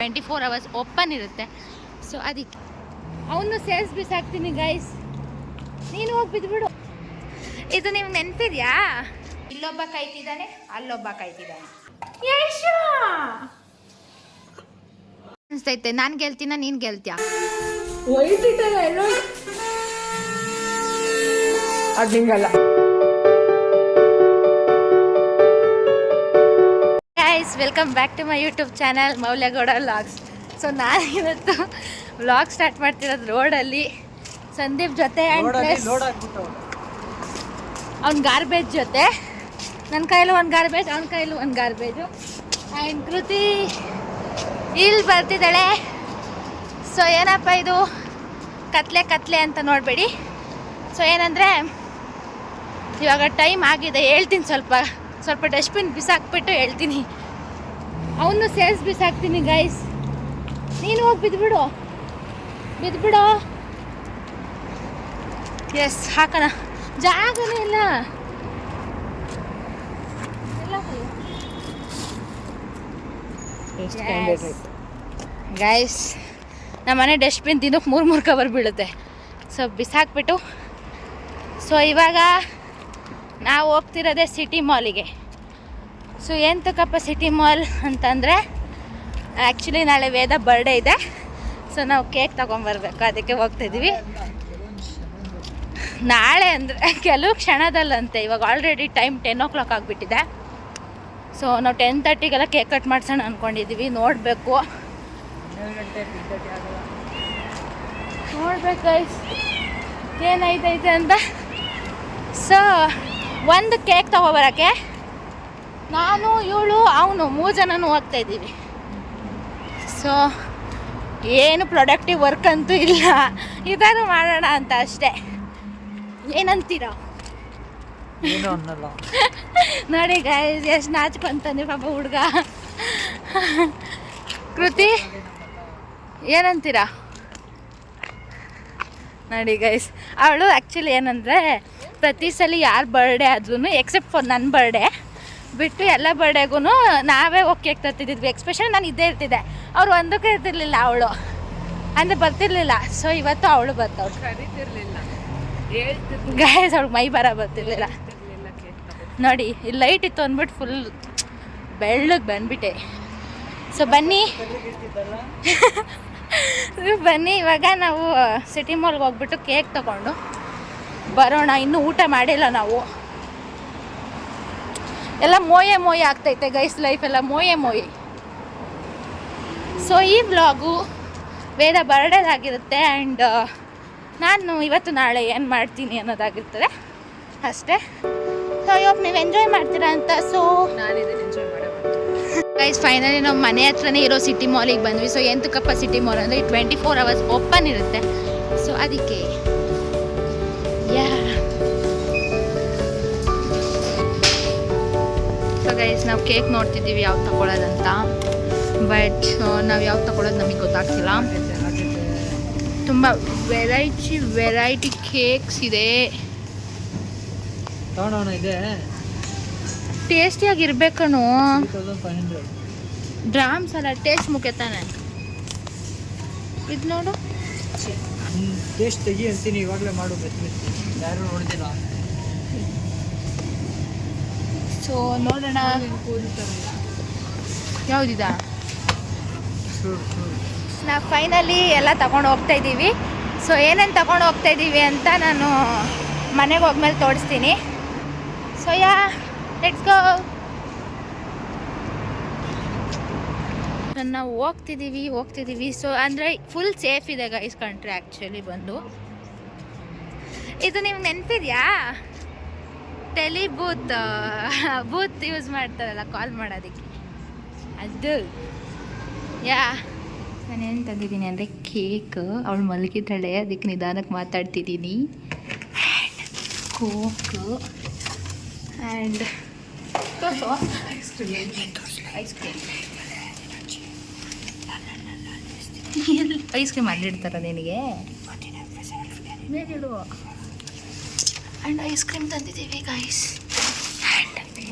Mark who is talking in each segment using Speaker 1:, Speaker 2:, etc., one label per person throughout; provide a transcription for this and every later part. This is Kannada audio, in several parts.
Speaker 1: 24 hours ಓಪನ್ ಇರುತ್ತೆ. ಸೊ ಅದಕ್ಕೆ ಅವನು ಸೇಲ್ಸ್ ಬಿಸಾಕ್ತೀನಿ ಗೈಸ್, ನೀನು ಹೋಗಿ ಬಿದ್ದುಬಿಡು. ಇದು ನಿಮ್ಗೆ ನೆನಪಿದ್ಯಾ? ಇಲ್ಲೊಬ್ಬ ಕಾಯ್ತಿದ್ದಾನೆ, ಅಲ್ಲೊಬ್ಬ ಕಾಯ್ತಿದ್ದಾನೆ. ಅನಿಸ್ತೈತೆ ನಾನು ಗೆಲ್ತೀನ ನೀನು ಗೆಲ್ತೀಯ?
Speaker 2: ಅದಿಂಗಲ್ಲ.
Speaker 1: Guys, welcome back to my YouTube channel Moulya Gowda vlogs. So ನಾನು ಇವತ್ತು ವ್ಲಾಗ್ ಸ್ಟಾರ್ಟ್ ಮಾಡ್ತಿರೋದು ರೋಡಲ್ಲಿ ಸಂದೀಪ್ ಜೊತೆ ಆ್ಯಂಡ್ ಪ್ಲಸ್ ಅವ್ನ ಗಾರ್ಬೇಜ್ ಜೊತೆ. ನನ್ನ ಕೈಲೂ ಒಂದು ಗಾರ್ಬೇಜ್, ಅವನ ಕೈಲೂ ಒಂದು ಗಾರ್ಬೇಜು. ಆ್ಯಂಡ್ ಕೃತಿ ಇಲ್ಲಿ ಬರ್ತಿದ್ದಾಳೆ. ಸೊ ಏನಪ್ಪ ಇದು ಕತ್ಲೆ ಅಂತ ನೋಡಬೇಡಿ. ಸೊ ಏನಂದರೆ ಇವಾಗ ಟೈಮ್ ಆಗಿದೆ, ಹೇಳ್ತೀನಿ. ಸ್ವಲ್ಪ ಡಸ್ಟ್ಬಿನ್ ಬಿಸಾಕ್ಬಿಟ್ಟು ಹೇಳ್ತೀನಿ. ಅವನು ಸೇಲ್ಸ್ ಬಿಸಾಕ್ತೀನಿ ಗೈಸ್, ನೀನು ಹೋಗಿ ಬಿದ್ದುಬಿಡು. ಎಸ್, ಹಾಕೋಣ. ಜಾಗನೇ ಇಲ್ಲ. ಗೈಸ್, ನಮ್ಮನೆ ಡಸ್ಟ್ಬಿನ್ ದಿನಕ್ಕೆ 3 ಕವರ್ ಬೀಳುತ್ತೆ. ಸೊ ಬಿಸಾಕ್ಬಿಟ್ಟು, ಸೊ ಇವಾಗ ನಾವು ಹೋಗ್ತಿರೋದೇ ಸಿಟಿ ಮಾಲಿಗೆ. ಸೊ ಏನು ತಕ್ಕಪ್ಪ ಸಿಟಿ ಮಾಲ್ ಅಂತಂದರೆ, ಆ್ಯಕ್ಚುಲಿ ನಾಳೆ ವೇದ ಬರ್ಡೇ ಇದೆ. ಸೊ ನಾವು ಕೇಕ್ ತೊಗೊಂಬರ್ಬೇಕು, ಅದಕ್ಕೆ ಹೋಗ್ತಾಯಿದ್ದೀವಿ. ನಾಳೆ ಅಂದರೆ ಕೆಲವು ಕ್ಷಣದಲ್ಲಂತೆ. ಇವಾಗ ಆಲ್ರೆಡಿ ಟೈಮ್ 10 o'clock ಆಗಿಬಿಟ್ಟಿದೆ. ಸೊ ನಾವು 10:30ಗೆಲ್ಲ ಕೇಕ್ ಕಟ್ ಮಾಡ್ಸೋಣ ಅಂದ್ಕೊಂಡಿದ್ದೀವಿ. ನೋಡಬೇಕು ಗೈಸ್ ಏನೈತೈತೆ ಅಂತ. ಸೊ ಒಂದು ಕೇಕ್ ತೊಗೊಬರೋಕ್ಕೆ ನಾನು, ಇವಳು, ಅವನು 3 ಜನನೂ ಹೋಗ್ತಾಯಿದ್ದೀವಿ. ಸೊ ಏನು ಪ್ರೊಡಕ್ಟಿವ್ ವರ್ಕ್ ಅಂತೂ ಇಲ್ಲ, ಇದಾರು ಮಾಡೋಣ ಅಂತ ಅಷ್ಟೇ. ಏನಂತೀರ? ನೋಡಿ ಗೈಸ್, ಎಷ್ಟು ನಾಚ್ಕೊಂತಾನೆ ಪಾಪ ಹುಡುಗ. ಕೃತಿ ಏನಂತೀರಾ? ನೋಡಿ ಗೈಸ್, ಅವಳು ಆ್ಯಕ್ಚುಲಿ ಏನಂದರೆ ಪ್ರತಿ ಸಲ ಯಾರು ಬರ್ಡೇ ಆದ್ರೂ ಎಕ್ಸೆಪ್ಟ್ ಫಾರ್ ನನ್ನ ಬರ್ಡೇ ಬಿಟ್ಟು ಎಲ್ಲ ಬರ್ಡೇಗೂ ನಾವೇ ಹೋಗಿ ಕೇಕ್ ತರ್ತಿದ್ವಿ. ಎಕ್ಸ್ಪೆಷಲಿ ನಾನು ಇದ್ದೇ ಇರ್ತಿದ್ದೆ, ಅವ್ರು ಒಂದಕ್ಕೂ ಇರ್ತಿರ್ಲಿಲ್ಲ. ಅವಳು ಅಂದರೆ ಬರ್ತಿರ್ಲಿಲ್ಲ. ಸೊ ಇವತ್ತು ಅವಳು ಬರ್ತಾವಳು. ಗೈಸ್, ಅವಳು ಮೈ ಬರ್ತಿರ್ಲಿಲ್ಲ. ನೋಡಿ ಇಲ್ಲಿ ಲೈಟ್ ಇತ್ತು ಅಂದ್ಬಿಟ್ಟು ಫುಲ್ ಬೆಳ್ಳಗೆ ಬಂದ್ಬಿಟ್ಟೆ. ಸೊ ಬನ್ನಿ ಇವಾಗ ನಾವು ಸಿಟಿ ಮಾಲ್ಗೆ ಹೋಗ್ಬಿಟ್ಟು ಕೇಕ್ ತೊಗೊಂಡು ಬರೋಣ. ಇನ್ನೂ ಊಟ ಮಾಡಿಲ್ಲ ನಾವು. ಎಲ್ಲ ಮೋಯೆ ಆಗ್ತೈತೆ ಗೈಸ್, ಲೈಫ್ ಎಲ್ಲ ಮೋಯೆ. ಸೊ ಈ ವ್ಲಾಗು ವೇದ ಬರ್ಡೇದಾಗಿರುತ್ತೆ. ಆ್ಯಂಡ್ ನಾನು ಇವತ್ತು ನಾಳೆ ಏನು ಮಾಡ್ತೀನಿ ಅನ್ನೋದಾಗಿರ್ತದೆ ಅಷ್ಟೇ. ಸೊ ಇವಾಗ ನೀವು ಎಂಜಾಯ್ ಮಾಡ್ತೀರಾ ಅಂತ. ಸೊ
Speaker 2: ನಾನಿದನ್ನು ಎಂಜಾಯ್ ಮಾಡಬೇಕು
Speaker 1: ಗೈಸ್. ಫೈನಲಿ ನಾವು ಮನೆ ಹತ್ರನೇ ಇರೋ ಸಿಟಿ ಮಾಲಿಗೆ ಬಂದ್ವಿ. ಸೊ ಎಂತಕ್ಕಪ್ಪ ಸಿಟಿ ಮಾಲ್ ಅಂದರೆ 24 hours ಓಪನ್ ಇರುತ್ತೆ. ಸೊ ಅದಕ್ಕೆ ಸೊ ಗೈಸ್, ನಾವು ಕೇಕ್ ನೋಡ್ತಿದ್ದೀವಿ ಯಾವ್ದು ತಗೊಳ್ಳೋದಂತ. ಬಟ್ ನಾವು ಯಾವ್ದು ತಗೊಳ್ಳೋದು ನಮಗೆ ಗೊತ್ತಾಗ್ತಿಲ್ಲ. ತುಂಬ ವೆರೈಟಿ ಕೇಕ್ಸ್ ಇದೆ. ಟೇಸ್ಟಿಯಾಗಿರ್ಬೇಕಣು. ಡ್ರಾಮ್ಸ್ ಅಲ್ಲ, ಟೇಸ್ಟ್ ಮುಖ್ಯ ತಾನೆ. ಇದು ನೋಡು,
Speaker 2: ಟೇಸ್ಟ್ ತೆಗಿ ಅಂತೀನಿ. ಇವಾಗಲೇ ಮಾಡು, ಯಾರು ನೋಡ್ದಿಲ್ಲ.
Speaker 1: ಸೊ ನೋಡೋಣ ಯಾವುದಿದ. ನಾವು ಫೈನಲಿ ಎಲ್ಲ ತಗೊಂಡು ಹೋಗ್ತಾ ಇದ್ದೀವಿ. ಸೊ ಏನೇನು ತಗೊಂಡು ಹೋಗ್ತಾ ಇದ್ದೀವಿ ಅಂತ ನಾನು ಮನೆಗೆ ಹೋದ್ಮೇಲೆ ತೋರಿಸ್ತೀನಿ. So let's go. ನಾವು ಹೋಗ್ತಿದ್ದೀವಿ. ಸೊ ಅಂದರೆ ಫುಲ್ ಸೇಫ್ ಇದೆ ಗೈಸ್ ಕಂಟ್ರಿ ಆ್ಯಕ್ಚುಲಿ ಬಂದು. ಇದು ನಿಮ್ಗೆ ನೆನಪಿದ್ಯಾ? ಬೂತ್ ಯೂಸ್ ಮಾಡ್ತಾರಲ್ಲ ಕಾಲ್ ಮಾಡೋದಕ್ಕೆ, ಅದು. ನಾನೇನು ತಂದಿದ್ದೀನಿ ಅಂದರೆ ಕೇಕ್. ಅವಳು ಮಲಗಿದ್ದಾಳೆ, ಅದಕ್ಕೆ ನಿಧಾನಕ್ಕೆ ಮಾತಾಡ್ತಿದ್ದೀನಿ. ಕೋಕ್ ಆ್ಯಂಡ್ ಐಸ್ ಕ್ರೀಮ್ ಅಲ್ಲಿಡ್ತಾರ ನಿನಗೆ ಮೇಲಿಡು. ಆ್ಯಂಡ್ ಐಸ್ ಕ್ರೀಮ್ ತಂದಿದ್ದೀವಿ ಗೈಸ್. ಆ್ಯಂಡ್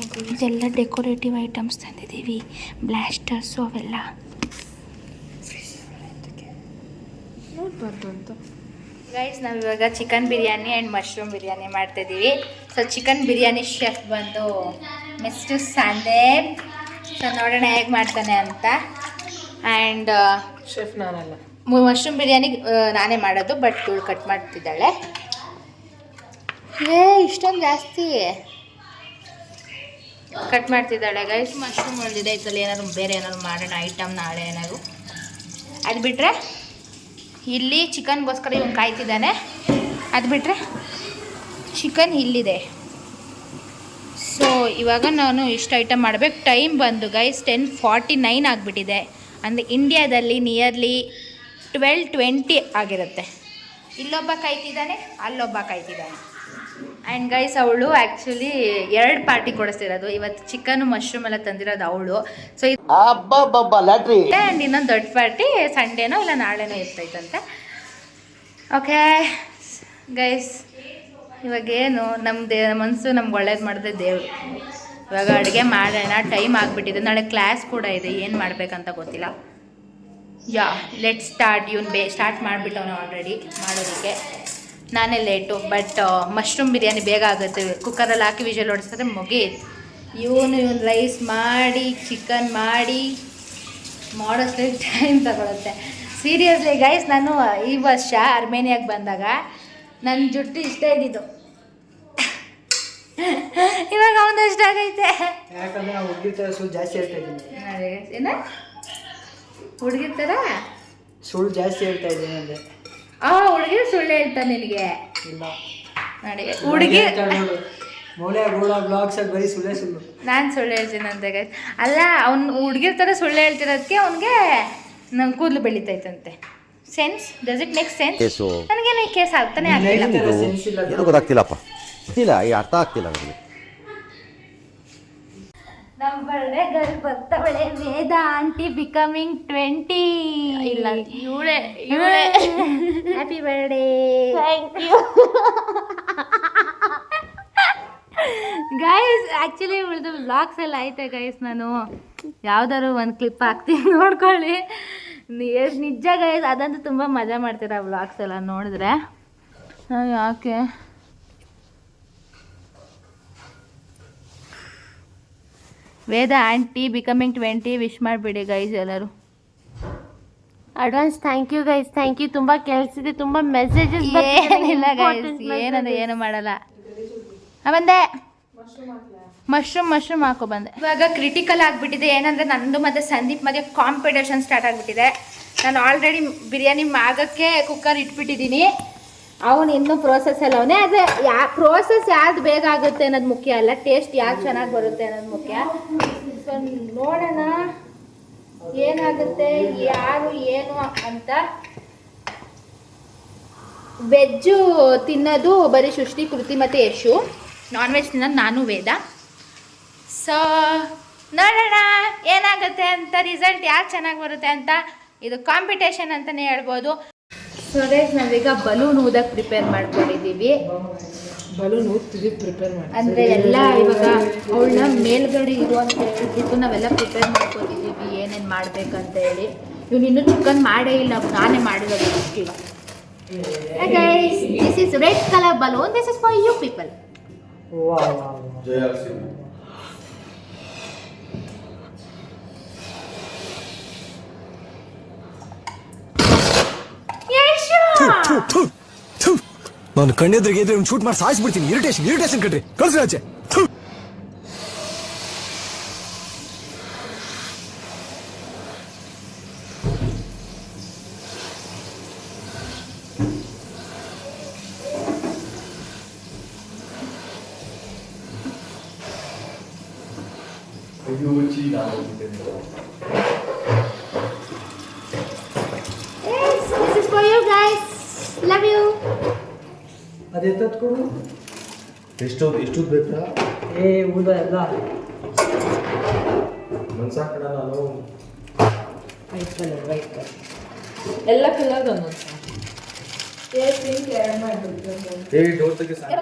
Speaker 1: ಇದೆಲ್ಲ ಡೆಕೋರೇಟಿವ್ ಐಟಮ್ಸ್ ತಂದಿದ್ದೀವಿ, ಬ್ಲಾಸ್ಟರ್ಸು ಅವೆಲ್ಲ.
Speaker 3: ಓದ್ಬಾರ್ದು ಅಂತ.
Speaker 1: ಗೈಸ್ ನಾವಿವಾಗ chicken biryani and mushroom biryani ಮಾಡ್ತಾಯಿದ್ದೀವಿ. ಸೊ ಚಿಕನ್ ಬಿರಿಯಾನಿ ಶೆಫ್ ಬಂದು ಮಿಸ್ಟರ್ ಸಂದೀಪ್. ಸೊ ನೋಡೋಣ ಹೇಗೆ ಮಾಡ್ತಾನೆ ಅಂತ. ಆ್ಯಂಡ್
Speaker 3: ಶೆಫ್ ನಾನಲ್ಲ.
Speaker 1: ಮಶ್ರೂಮ್ ಬಿರಿಯಾನಿ ನಾನೇ ಮಾಡೋದು, ಬಟ್ ಇವಳು ಕಟ್ ಮಾಡ್ತಿದ್ದಾಳೆ. ಇಷ್ಟೊಂದು ಜಾಸ್ತಿ ಕಟ್ ಮಾಡ್ತಿದ್ದಾಳೆ ಗೈಸ್. ಮಶ್ರೂಮ್ ಉಳಿದಿದೆ, ಇದರಲ್ಲಿ ಏನಾದ್ರು ಬೇರೆ ಏನಾದ್ರು ಮಾಡೋಣ ಐಟಮ್ ನಾಳೆ ಏನಾದ್ರು. ಅದು ಬಿಟ್ಟರೆ ಇಲ್ಲಿ ಚಿಕನ್ಗೋಸ್ಕರ ಇವನು ಕಾಯ್ತಿದ್ದಾನೆ. ಅದು ಬಿಟ್ಟರೆ ಚಿಕನ್ ಇಲ್ಲಿದೆ. ಸೊ ಇವಾಗ ನಾನು ಇಷ್ಟು ಐಟಮ್ ಮಾಡಬೇಕು. ಟೈಮ್ ಬಂದು ಗೈಸ್ 10:49 ಆಗಿಬಿಟ್ಟಿದೆ. ಅಂದರೆ ಇಂಡಿಯಾದಲ್ಲಿ ನಿಯರ್ಲಿ 12:20 ಆಗಿರುತ್ತೆ. ಇಲ್ಲೊಬ್ಬ ಕಾಯ್ತಿದ್ದಾನೆ, ಅಲ್ಲೊಬ್ಬ ಕಾಯ್ತಿದ್ದಾನೆ. ಆ್ಯಂಡ್ ಗೈಸ್ ಅವಳು ಆ್ಯಕ್ಚುಲಿ 2 ಪಾರ್ಟಿ ಕೊಡಿಸ್ತಿರೋದು. ಇವತ್ತು ಚಿಕನ್ ಮಶ್ರೂಮ್ ಎಲ್ಲ ತಂದಿರೋದು ಅವಳು. ಸೊ ಆ್ಯಂಡ್ ಇನ್ನೊಂದು ದೊಡ್ಡ ಪಾರ್ಟಿ ಸಂಡೇನೋ ಇಲ್ಲ ನಾಳೆನೋ ಇರ್ತೈತಂತೆ. ಓಕೆ ಗೈಸ್, ಇವಾಗೇನು ನಮ್ಮದೇ ಮನಸ್ಸು ನಮ್ಗೆ ಒಳ್ಳೇದು ಮಾಡಿದೆ ದೇವರು. ಇವಾಗ ಅಡುಗೆ ಮಾಡೋಣ. ಟೈಮ್ ಆಗಿಬಿಟ್ಟಿದೆ, ನಾಳೆ ಕ್ಲಾಸ್ ಕೂಡ ಇದೆ. ಏನು ಮಾಡಬೇಕಂತ ಗೊತ್ತಿಲ್ಲ. Yeah let start. ಇವನು ಸ್ಟಾರ್ಟ್ ಮಾಡಿಬಿಟ್ಟವನು ಆಲ್ರೆಡಿ ಮಾಡೋದಕ್ಕೆ. ನಾನೇ ಲೇಟು, ಬಟ್ ಮಶ್ರೂಮ್ ಬಿರಿಯಾನಿ ಬೇಗ ಆಗುತ್ತೆ. ಕುಕ್ಕರಲ್ಲಿ ಹಾಕಿ ವಿಷಲ್ ಹೊಡಿಸಿದ್ರೆ ಮುಗೀತು. ಇವನು ರೈಸ್ ಮಾಡಿ ಚಿಕನ್ ಮಾಡಿ ಮಾಡೋಷ್ಟಕ್ಕೆ ಟೈಮ್ ತಗೊಳುತ್ತೆ. ಸೀರಿಯಸ್ಲಿ ಗೈಸ್, ನಾನು ಈ ವರ್ಷ ಅರ್ಮೇನಿಯಾಗೆ ಬಂದಾಗ ನನ್ನ ಜುಟ್ಟು ಇಷ್ಟ ಇದ್ದಿದ್ದು. ಇವಾಗ ಅವನು ಅಷ್ಟಾಗೈತೆ.
Speaker 2: ಯಾಕಂದ್ರೆ ನಾವು ಹುಡುಗಿ ಥರ ಸುಳ್ಳು ಜಾಸ್ತಿ ಹೇಳ್ತಾ ಇದ್ದೀನಿ.
Speaker 1: ಏನ ಹುಡುಗಿ ಥರ
Speaker 2: ಸುಳ್ಳು ಜಾಸ್ತಿ ಹೇಳ್ತಾ ಇದ್ದೀನಿ ಅಂದರೆ
Speaker 1: ಹುಡುಗಿ ಸುಳ್ಳು ಹೇಳ್ತಾ ನಿನಗೆ?
Speaker 2: ಇಲ್ಲ
Speaker 1: ನೋಡಿ ಹುಡುಗಿ
Speaker 2: ಮೌಲ್ಯ ಗೋಳ ಬ್ಲಾಗ್ಸಲ್ಲಿ ಬರೀ ಸುಳ್ಳೇ ಸುಳ್ಳು. ನಾನು
Speaker 1: ಸುಳ್ಳು ಹೇಳ್ತೀನಂತೆ ಗೈಸ್. ಅಲ್ಲ, ಅವ್ನು ಹುಡುಗಿರ್ ಥರ ಸುಳ್ಳು ಹೇಳ್ತಿರೋದಕ್ಕೆ ಅವನಿಗೆ ನಂಗೆ ಕೂದಲು ಬೆಳೀತೈತಂತೆ. Sense does it make sense? ನನಗೇನು ಈ ಕೇಸ್ ಅರ್ಥನೇ ಆಗ್ತಿಲ್ಲ.
Speaker 4: ಏನು ಗೊತ್ತಾಗ್ತಿಲ್ಲಪ್ಪ, ಇಲ್ಲ ಈ ಅರ್ಥ ಆಗ್ತಿಲ್ಲ ನನಗೆ.
Speaker 1: ನಮ್ಮ ಬರ್ಡೇ ಗರ್ಲ್ ಬರ್ತಾವಳೆ ವೇದ ಆಂಟಿ ಬಿಕಮಿಂಗ್ 20. ಇಲ್ಲ ಇವಳೆ happy birthday. Thank you guys. Actually ಉಳಿದು ವ್ಲಾಗ್ಸ್ ಎಲ್ಲ ಐತೆ ಗೈಸ್. ನಾನು ಯಾವ್ದಾದ್ರು ಒಂದು ಕ್ಲಿಪ್ ಹಾಕ್ತೀನಿ, ನೋಡ್ಕೊಳ್ಳಿ. ನಿಜ ಗೈಸ್, ಅದಂತೂ ತುಂಬ ಮಜಾ ಮಾಡ್ತೀರ ವ್ಲಾಗ್ಸ್ ಎಲ್ಲ ನೋಡಿದ್ರೆ. ಯಾಕೆ ವೇದ ಆಂಟಿ ಬಿಕಮಿಂಗ್ 20 ವಿಶ್ ಮಾಡಿಬಿಡಿ ಗೈಸ್ ಎಲ್ಲರೂ.
Speaker 3: Advance thank you guys, thank you. ತುಂಬ ಕೆಲಸಿದೆ, ತುಂಬ ಮೆಸೇಜಸ್.
Speaker 1: ಏನಿಲ್ಲ ಗೈಸ್, ಏನಂದ್ರೆ ಏನು ಮಾಡಲ್ಲ. ಬಂದೆ ಮಶ್ರೂಮ್ ಹಾಕೋ ಬಂದೆ. ಇವಾಗ ಕ್ರಿಟಿಕಲ್ ಆಗಿಬಿಟ್ಟಿದೆ. ಏನಂದರೆ ನಂದು ಮತ್ತು ಸಂದೀಪ್ ಮಧ್ಯೆ ಕಾಂಪಿಟೇಷನ್ ಸ್ಟಾರ್ಟ್ ಆಗಿಬಿಟ್ಟಿದೆ. ನಾನು ಆಲ್ರೆಡಿ ಬಿರಿಯಾನಿ ಆಗೋಕ್ಕೆ ಕುಕ್ಕರ್ ಇಟ್ಬಿಟ್ಟಿದ್ದೀನಿ. ಅವನು ಇನ್ನೂ ಪ್ರೋಸೆಸ್ ಎಲ್ಲ ಅವನೇ. ಆದರೆ ಪ್ರೋಸೆಸ್ ಯಾವ್ದು ಬೇಗ ಆಗುತ್ತೆ ಅನ್ನೋದು ಮುಖ್ಯ ಅಲ್ಲ, ಟೇಸ್ಟ್ ಯಾವ್ದು ಚೆನ್ನಾಗಿ ಬರುತ್ತೆ ಅನ್ನೋದು ಮುಖ್ಯ. ಸೊ ನೋಡೋಣ ಏನಾಗುತ್ತೆ, ಯಾರು ಏನು ಅಂತ. ವೆಜ್ಜು ತಿನ್ನೋದು ಬರೀ ಸೃಷ್ಟಿ, ಕೃತಿ ಮತ್ತು ಯಶು. ನಾನ್ ವೆಜ್ ತಿನ್ನೋದು ನಾನು, ವೇದ. ಸೊ ನೋಡೋಣ ಏನಾಗುತ್ತೆ ಅಂತ, ರಿಸಲ್ಟ್ ಯಾರು ಚೆನ್ನಾಗಿ ಬರುತ್ತೆ ಅಂತ. ಇದು ಕಾಂಪಿಟೇಷನ್ ಅಂತಲೇ ಹೇಳ್ಬೋದು. ಸೊ ಗೈಸ್, ನಾವೀಗ ಬಲೂನ್ ಊದಕ್ಕೆ ಪ್ರಿಪೇರ್ ಮಾಡ್ಕೊಂಡಿದ್ದೀವಿ.
Speaker 3: ಬಲೂನ್ ಊದ್ತೀವಿ, ಪ್ರಿಪೇರ್ ಮಾಡಿ.
Speaker 1: ಅಂದರೆ ಎಲ್ಲ ಇವಾಗ ಅವಳನ್ನ ಮೇಲ್ಗಡೆ ಇರುವಂತ ಹೇಳ್ಬಿಟ್ಟು ನಾವೆಲ್ಲ ಪ್ರಿಪೇರ್ ಮಾಡ್ಕೊಂಡಿದ್ದೀವಿ ಏನೇನು ಮಾಡಬೇಕಂತ ಹೇಳಿ. ಇವ್ನು ಇನ್ನೂ ಚಿಕನ್ ಮಾಡೇ ಇಲ್ಲ, ನಾನೇ ಮಾಡಿರೋದು ಅಷ್ಟಿಲ್ಲ. Guys, this is red colour balloon. This is for you people.
Speaker 5: ನಾನು ಕಣ್ಣೆದ್ರಿಗೆ ಇದ್ರೆ ಶೂಟ್ ಮಾಡಿ ಸಾಯಿಸ್ಬಿಡ್ತೀನಿ. ಇರಿಟೇಷನ್ ಕಟ್ರಿ, ಕಳ್ಸಿ ಆಚೆ.
Speaker 1: This is for you guys. Love you.
Speaker 2: ಅದೇ ತತ್ಕೊಡು.
Speaker 4: ಎಷ್ಟು ಬೇಕಾ?
Speaker 2: ಊದ ಎಲ್ಲ
Speaker 4: ಮನ್ಸಾಕಡ ನಾನು
Speaker 3: ವೈಟ್ ಕಲರ್ ಎಲ್ಲ ಕಲರ್ ಒಂದೊಂದು.
Speaker 4: ಡೋರ್ ತೆಗೆ ಸಾಕು.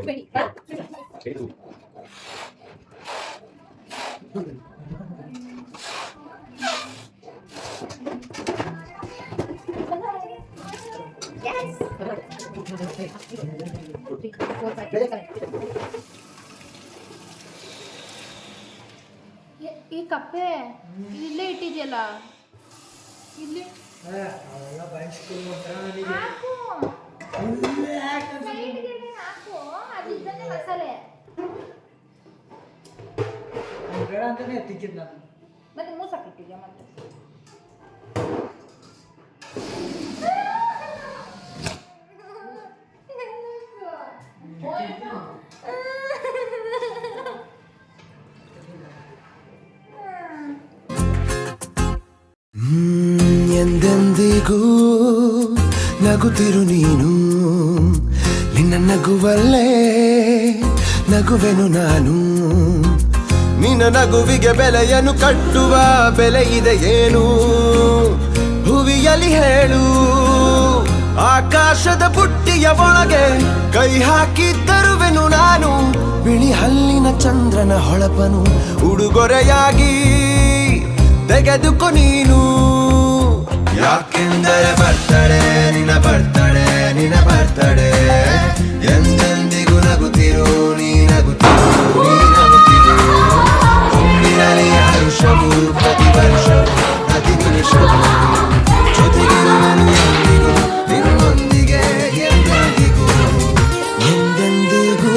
Speaker 1: Ready? ಈ ಕಪ್ಪೆ ಇಲ್ಲೇ ಇಟ್ಟಿದ್ಯಲ್ಲ ಇಲ್ಲಿ
Speaker 2: ಅವೆಲ್ಲ ಬಯಸ್ಕೊಂಡು ಒಂಥರ ನನಗೆ
Speaker 1: ಹಾಕು ಅದಿದ್ದನ್ನೇ ಮಸಾಲೆ
Speaker 2: ಅವ್ನು ಬೇಡ ಅಂತಾನೆ ತಿಕ್ಕಿದ್ ನಾನು.
Speaker 1: ಮತ್ತೆ ಮೂಸಾಕಿಟ್ಟಿದ್ಯಾ ಮತ್ತೆ
Speaker 5: ಎಂದೆಂದಿಗೂ ನಗುತ್ತಿರು ನೀನು, ನಿನ್ನ ನಗುವಲ್ಲೇ ನಗುವೆನು ನಾನು. ನಿನ್ನ ನಗುವಿಗೆ ಬೆಲೆಯನ್ನು ಕಟ್ಟುವ ಬೆಲೆ ಇದೆ ಏನು, ಹುವಿಯಲ್ಲಿ ಹೇಳು. ಆಕಾಶದ ಬುಟ್ಟಿಯ ಒಳಗೆ ಕೈ ಹಾಕಿ ತರುವೆನು ನಾನು, ಬಿಳಿ ಹಲ್ಲಿನ ಚಂದ್ರನ ಹೊಳಪನು ಉಡುಗೊರೆಯಾಗಿ ತೆಗೆದುಕೊ ನೀನು. ಯಾಕೆಂದರೆ ಬರ್ತಡೆ ನಿನ್ನ ಬರ್ತಡೆ ನಿನ್ನ ಬರ್ತಡೆ, ಎಂದೆಂದಿಗೂ ನಗುತ್ತಿರು ನೀ ನಗುತ್ತಿರು ನೀ ನಗುತ್ತಿರು. ತುಂಬಿರಲಿ ಹರುಷವು ಪ್ರತಿ ವರ್ಷವೂ ಪ್ರತಿ ನಿಮಿಷವೂ, ಜೊತೆಗಿರುವೆನು ಎಂದಿಗೂ ನಿನ್ನೊಂದಿಗೆ ಎಂದೆಂದಿಗೂ. ಎಂದೆಂದಿಗೂ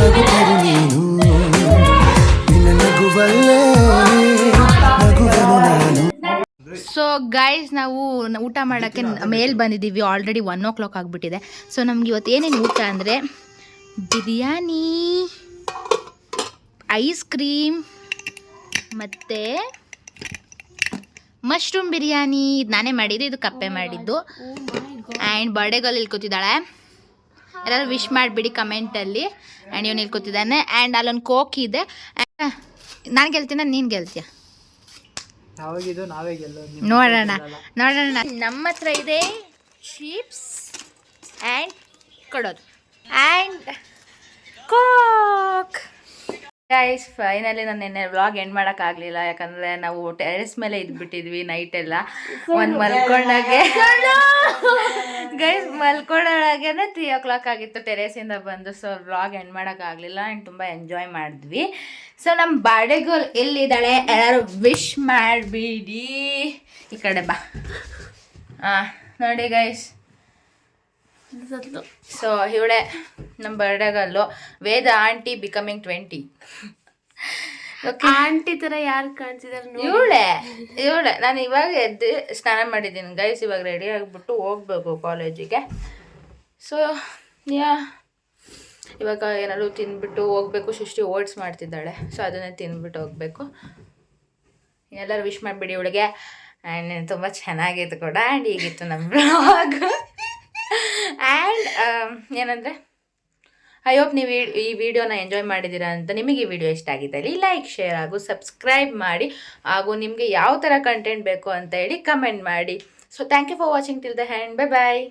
Speaker 5: ನಗುತ್ತಿರು ನೀನು, ನಿನ್ನ ನಗುವಲ್ಲೇ ನಗುವೆನು ನಾನು.
Speaker 1: ಸೊ ಗೈಸ್ ನಾವು ಊಟ ಮಾಡೋಕ್ಕೆ ಮೇಲೆ ಬಂದಿದ್ದೀವಿ. ಆಲ್ರೆಡಿ 1 o'clock ಆಗಿಬಿಟ್ಟಿದೆ. ಸೊ ನಮ್ಗೆ ಇವತ್ತು ಏನೇನು ಊಟ ಅಂದರೆ ಬಿರಿಯಾನಿ, ಐಸ್ ಕ್ರೀಮ್ ಮತ್ತು ಮಶ್ರೂಮ್ ಬಿರಿಯಾನಿ. ಇದು ನಾನೇ ಮಾಡಿದ್ದು, ಇದು ಕಪ್ಪೆ ಮಾಡಿದ್ದು. ಆ್ಯಂಡ್ ಬರ್ಡೇಗಲ್ಲಿ ಇಲ್ಕೊತಿದ್ದಾಳೆ. ಎಲ್ಲರೂ ವಿಶ್ ಮಾಡಿಬಿಡಿ ಕಮೆಂಟಲ್ಲಿ. ಆ್ಯಂಡ್ ಇವನು ಇಲ್ಕೊತಿದ್ದಾನೆ. ಆ್ಯಂಡ್ ಅಲ್ಲೊಂದು ಕೋಕ್ ಇದೆ. ನಾನು ಗೆಲ್ತೀನ ನೀನು ಗೆಲ್ತೀಯ?
Speaker 2: ನಾವಾಗಿದ್ದು ನಾವೇ ಗೆಲ್ಲೋದು.
Speaker 1: ನೋಡೋಣ. ನಮ್ಮ ಹತ್ರ ಇದೆ ಚಿಪ್ಸ್ ಆ್ಯಂಡ್ ಕೊಡೋದು ಆ್ಯಂಡ್ ಕೋಕ್. ಗೈಸ್ ಫೈನಲಿ ನಾನು ನಿನ್ನೆ ವ್ಲಾಗ್ ಎಂಡ್ ಮಾಡೋಕ್ಕಾಗಲಿಲ್ಲ, ಯಾಕಂದರೆ ನಾವು ಟೆರೆಸ್ ಮೇಲೆ ಇದ್ಬಿಟ್ಟಿದ್ವಿ ನೈಟೆಲ್ಲ. ಒಂದು ಮಲ್ಕೊಂಡಾಗೆ ಗೈಸ್ ಮಲ್ಕೊಂಡಾಗೆ 3 o'clock ಆಗಿತ್ತು ಟೆರೆಸಿಂದ ಬಂದು. ಸೊ ವ್ಲಾಗ್ ಎಂಡ್ ಮಾಡೋಕ್ಕಾಗಲಿಲ್ಲ. ಆ್ಯಂಡ್ ತುಂಬ ಎಂಜಾಯ್ ಮಾಡಿದ್ವಿ. ಸೊ ನಮ್ಮ ಬರ್ಡೇ ಗರ್ಲ್ ಎಲ್ಲಿದ್ದಾಳೆ? ಎಲ್ಲರೂ ವಿಶ್ ಮಾಡಿಬಿಡಿ. ಈ ಕಡೆ ಬಾ. ನೋಡಿ ಗೈಸ್, ಸೊ ಇವಳೆ ನಮ್ಮ ಬರ್ಡೇ ಗರ್ಲು. ವೇದ ಆಂಟಿ ಬಿಕಮಿಂಗ್ 20.
Speaker 3: ಆಂಟಿ ತರ ಯಾರು ಕಾಣ್ತಿದಾರೆ?
Speaker 1: ಇವಳೆ ನಾನು ಇವಾಗ ಎದ್ದು ಸ್ನಾನ ಮಾಡಿದ್ದೀನಿ ಗೈಸ್. ಇವಾಗ ರೆಡಿ ಆಗಿಬಿಟ್ಟು ಹೋಗ್ಬೇಕು ಕಾಲೇಜಿಗೆ. ಸೊ ಇವಾಗ ಏನಾದ್ರು ತಿಂದ್ಬಿಟ್ಟು ಹೋಗ್ಬೇಕು. ಸೃಷ್ಟಿ ಓಟ್ಸ್ ಮಾಡ್ತಿದ್ದಾಳೆ, ಸೊ ಅದನ್ನೇ ತಿಂದ್ಬಿಟ್ಟು ಹೋಗ್ಬೇಕು. ಎಲ್ಲರೂ ವಿಶ್ ಮಾಡಿಬಿಡಿ ಇವಳಿಗೆ. ಆ್ಯಂಡ್ ತುಂಬ ಚೆನ್ನಾಗಿತ್ತು ಕೂಡ. ಆ್ಯಂಡ್ ಹೀಗಿತ್ತು ನಮ್ಮ ಬ್ಲಾಗ್. ಆ್ಯಂಡ್ ಏನಂದರೆ ಐ ಹೋಪ್ ನೀವು ಈ ವಿಡಿಯೋನ ಎಂಜಾಯ್ ಮಾಡಿದ್ದೀರಾ ಅಂತ. ನಿಮಗೆ ಈ ವಿಡಿಯೋ ಇಷ್ಟ ಆಗಿದ್ದಲ್ಲಿ ಲೈಕ್, ಶೇರ್ ಹಾಗೂ ಸಬ್ಸ್ಕ್ರೈಬ್ ಮಾಡಿ. ಹಾಗೂ ನಿಮಗೆ ಯಾವ ಥರ ಕಂಟೆಂಟ್ ಬೇಕು ಅಂತ ಹೇಳಿ ಕಮೆಂಟ್ ಮಾಡಿ. So thank you for watching till the end. Bye bye.